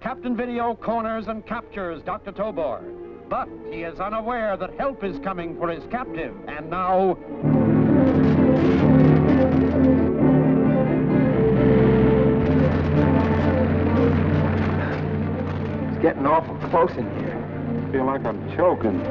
Captain Video corners and captures Dr. Tobor. But he is unaware that help is coming for his captive, and now... It's getting awful close in here. I feel like I'm choking.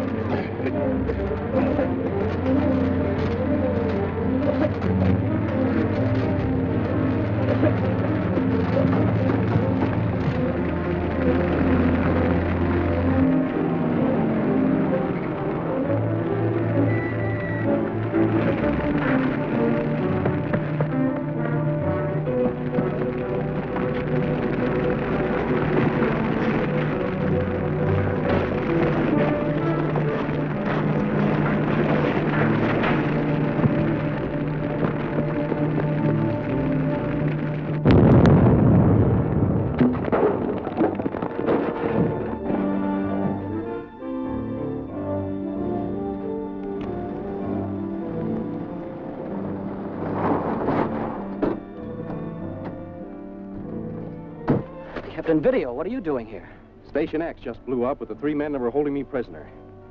Captain Video, what are you doing here? Station X just blew up with the 3 men that were holding me prisoner.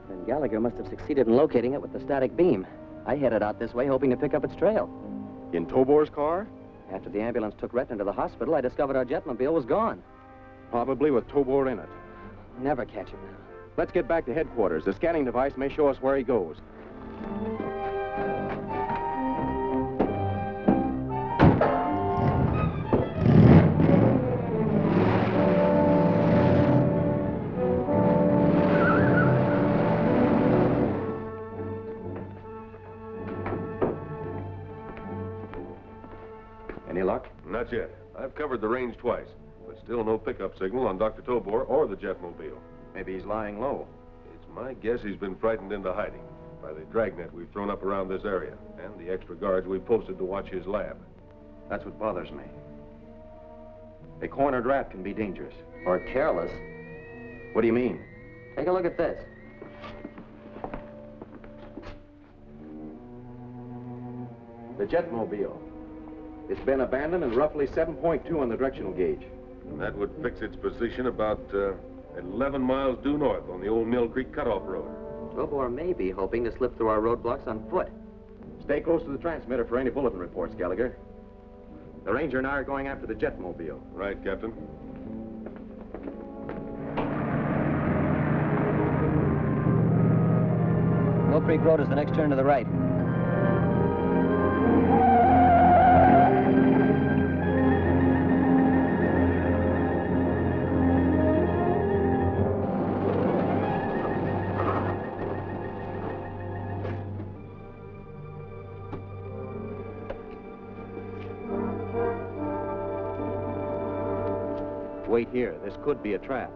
Then Gallagher must have succeeded in locating it with the static beam. I headed out this way hoping to pick up its trail. In Tobor's car? After the ambulance took Retton to the hospital, I discovered our Jetmobile was gone. Probably with Tobor in it. Never catch him. Let's get back to headquarters. The scanning device may show us where he goes. Any luck? Not yet. I've covered the range twice, but still no pickup signal on Dr. Tobor or the Jetmobile. Maybe he's lying low. It's my guess he's been frightened into hiding by the dragnet we've thrown up around this area and the extra guards we've posted to watch his lab. That's what bothers me. A cornered rat can be dangerous. Or careless. What do you mean? Take a look at this. The Jetmobile. It's been abandoned and roughly 7.2 on the directional gauge. And that would fix its position about 11 miles due north on the old Mill Creek Cutoff Road. Tobor may be hoping to slip through our roadblocks on foot. Stay close to the transmitter for any bulletin reports, Gallagher. The Ranger and I are going after the Jetmobile. Right, Captain. Mill Creek Road is the next turn to the right. Wait here. This could be a trap.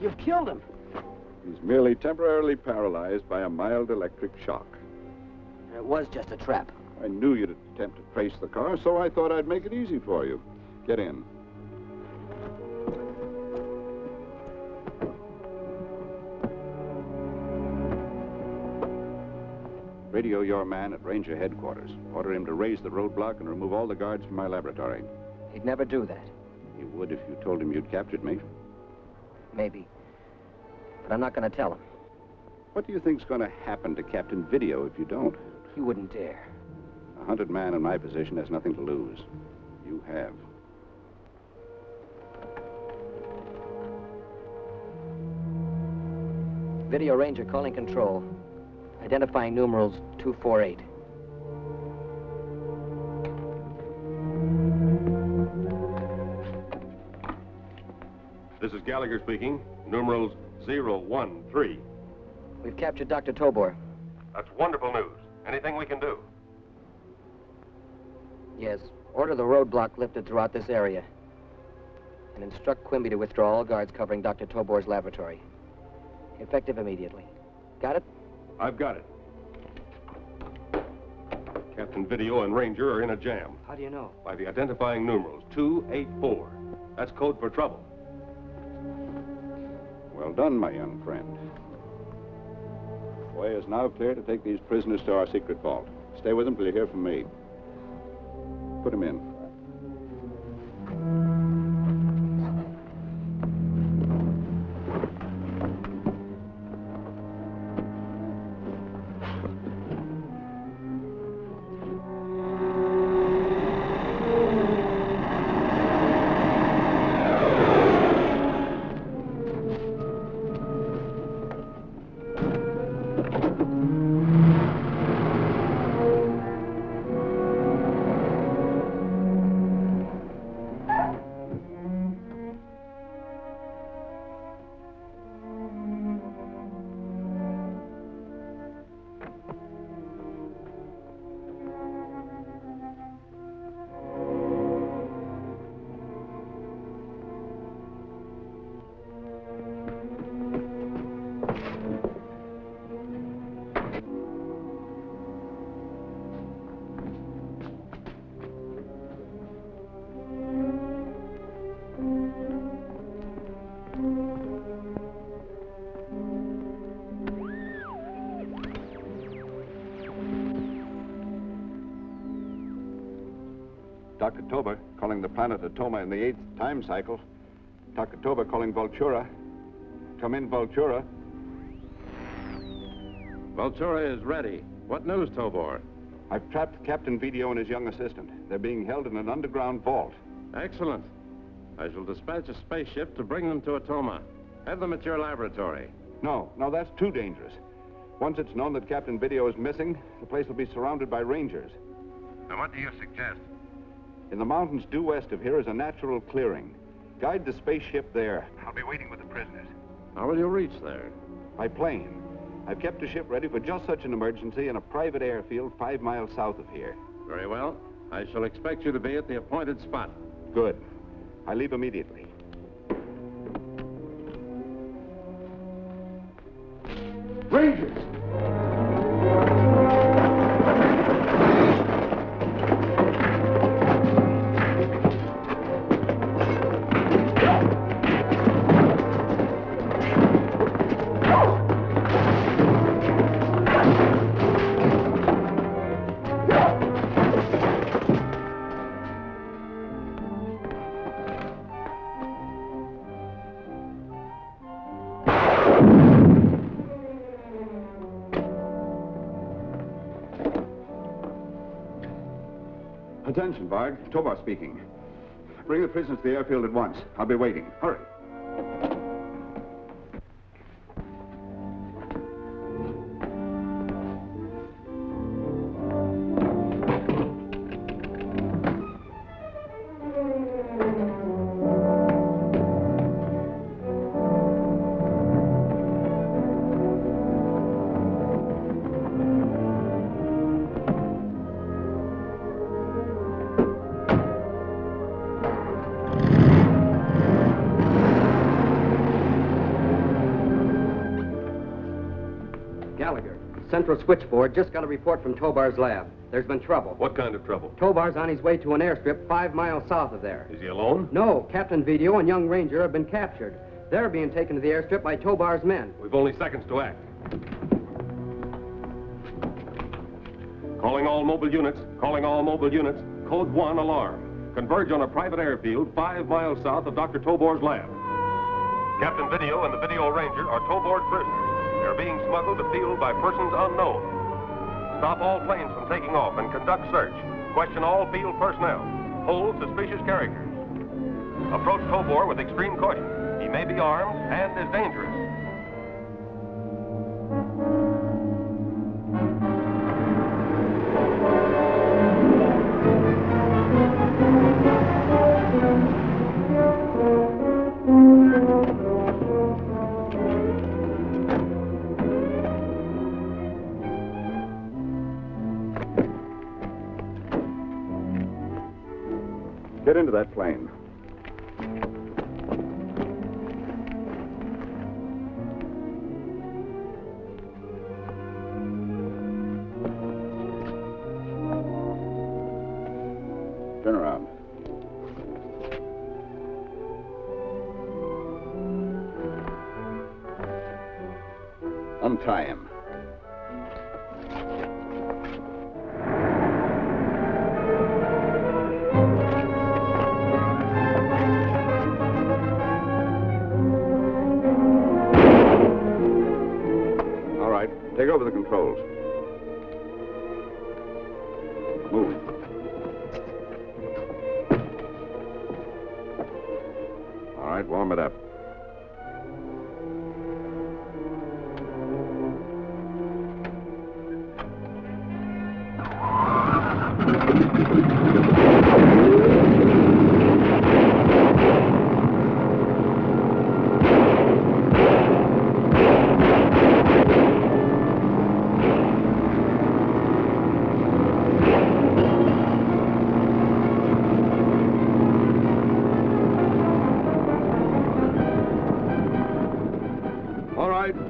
You've killed him. He's merely temporarily paralyzed by a mild electric shock. It was just a trap. I knew you'd attempt to trace the car, so I thought I'd make it easy for you. Get in. Radio your man at Ranger headquarters. Order him to raise the roadblock and remove all the guards from my laboratory. He'd never do that. He would if you told him you'd captured me. Maybe. But I'm not going to tell him. What do you think's going to happen to Captain Video if you don't? He wouldn't dare. A hunted man in my position has nothing to lose. You have. Video Ranger calling control. Identifying numerals 248. This is Gallagher speaking. Numerals 013. We've captured Dr. Tobor. That's wonderful news. Anything we can do? Yes. Order the roadblock lifted throughout this area. And instruct Quimby to withdraw all guards covering Dr. Tobor's laboratory. Effective immediately. Got it? I've got it. Captain Video and Ranger are in a jam. How do you know? By the identifying numerals 284. That's code for trouble. Well done, my young friend. The way is now clear to take these prisoners to our secret vault. Stay with them till you hear from me. Put them in. Dr. Tober calling the planet Atoma in the 8th time cycle. Dr. Tober calling Vultura. Come in, Vultura. Vultura is ready. What news, Tobor? I've trapped Captain Video and his young assistant. They're being held in an underground vault. Excellent. I shall dispatch a spaceship to bring them to Atoma. Have them at your laboratory. No, that's too dangerous. Once it's known that Captain Video is missing, the place will be surrounded by Rangers. Now, what do you suggest? In the mountains due west of here is a natural clearing. Guide the spaceship there. I'll be waiting with the prisoners. How will you reach there? By plane. I've kept the ship ready for just such an emergency in a private airfield 5 miles south of here. Very well. I shall expect you to be at the appointed spot. Good. I leave immediately. Rangers! Attention, Varg. Tobar speaking. Bring the prisoners to the airfield at once. I'll be waiting. Hurry. Central switchboard just got a report from Tobar's lab. There's been trouble. What kind of trouble? Tobar's on his way to an airstrip 5 miles south of there. Is he alone? No, Captain Video and young Ranger have been captured. They're being taken to the airstrip by Tobar's men. We've only seconds to act. Calling all mobile units. Calling all mobile units. Code 1, alarm. Converge on a private airfield 5 miles south of Dr. Tobor's lab. Captain Video and the Video Ranger are Tobor prisoners. They're being smuggled to field by persons unknown. Stop all planes from taking off and conduct search. Question all field personnel. Hold suspicious characters. Approach Tobor with extreme caution. He may be armed and is dangerous. Get into that plane. Turn around. Untie him. Take over the controls. Move. All right, warm it up.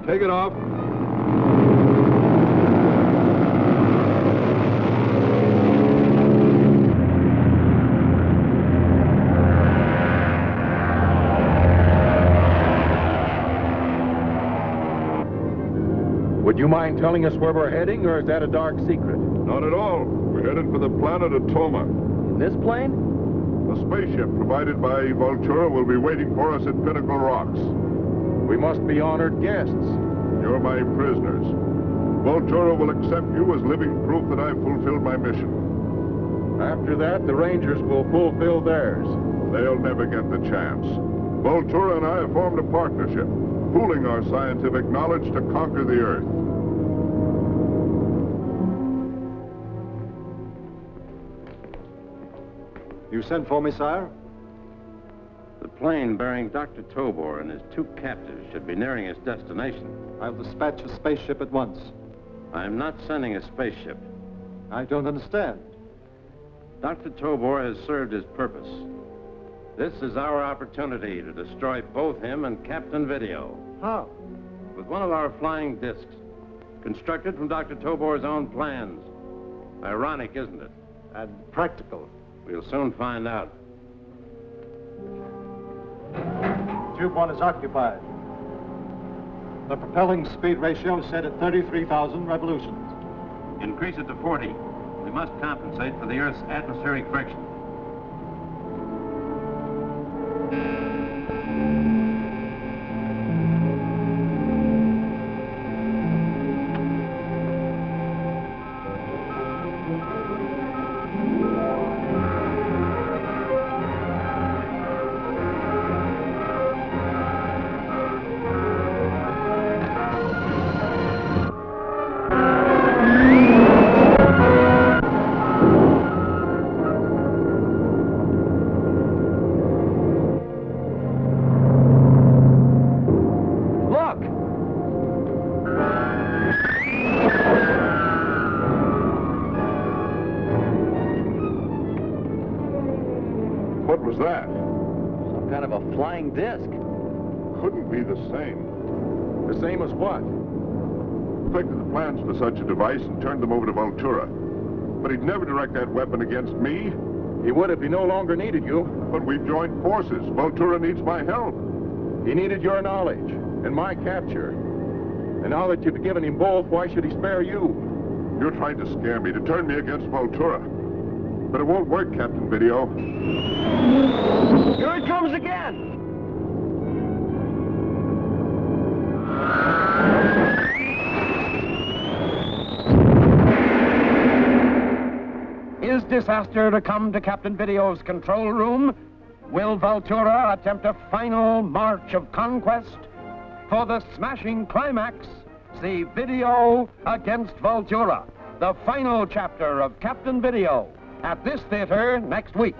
Take it off. Would you mind telling us where we're heading, or is that a dark secret? Not at all. We're headed for the planet Atoma. In this plane? The spaceship provided by Vultura will be waiting for us at Pinnacle Rocks. We must be honored guests. You're my prisoners. Vultura will accept you as living proof that I've fulfilled my mission. After that, the Rangers will fulfill theirs. They'll never get the chance. Vultura and I have formed a partnership, pooling our scientific knowledge to conquer the Earth. You sent for me, sire? The plane bearing Dr. Tobor and his 2 captives should be nearing its destination. I'll dispatch a spaceship at once. I'm not sending a spaceship. I don't understand. Dr. Tobor has served his purpose. This is our opportunity to destroy both him and Captain Video. How? With one of our flying discs, constructed from Dr. Tobor's own plans. Ironic, isn't it? And practical. We'll soon find out. Tube 1 is occupied. The propelling speed ratio is set at 33,000 revolutions. Increase it to 40. We must compensate for the Earth's atmospheric friction. Disc. Couldn't be the same. The same as what? Perfected the plans for such a device and turned them over to Vultura. But he'd never direct that weapon against me. He would if he no longer needed you. But we've joined forces. Vultura needs my help. He needed your knowledge and my capture. And now that you've given him both, why should he spare you? You're trying to scare me, to turn me against Vultura. But it won't work, Captain Video. Here it comes again! Is disaster to come to Captain Video's control room? Will Vultura attempt a final march of conquest? For the smashing climax, see Video against Vultura, the final chapter of Captain Video, at this theater next week.